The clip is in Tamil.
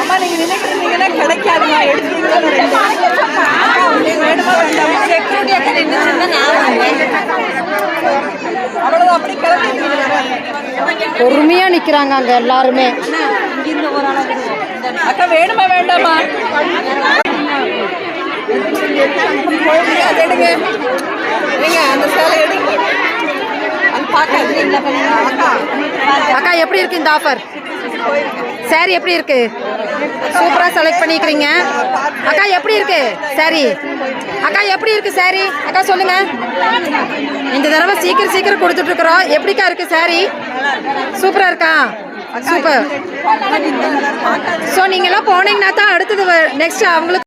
அம்மா நீங்க நினைக்கிறீங்கன்னா கிடைக்காதுமா, அவ்வளவுதான். அப்படி பொறுமையா நிக்கிறாங்க அங்க எல்லாருமே. அக்கா வேணுமா வேண்டாமா? அது எடுங்க, அந்த சேலை எடுங்க. அக்கா எப்படி இருக்கு இந்த ஆஃபர்? சாரி எப்படி இருக்கு? சூப்பரா செலக்ட் பண்ணிக்கிறீங்க. அக்கா எப்படி இருக்கு சாரி? அக்கா எப்படி இருக்கு சாரி? அக்கா சொல்லுங்க. இந்த தடவை சீக்கிரம் கொடுத்துட்டு இருக்கிறோம். எப்படிக்கா இருக்கு சாரி? சூப்பரா இருக்கா? சூப்பர். ஸோ நீங்க எல்லாம் போனீங்கன்னா தான் அடுத்தது நெக்ஸ்ட் அவங்களுக்கு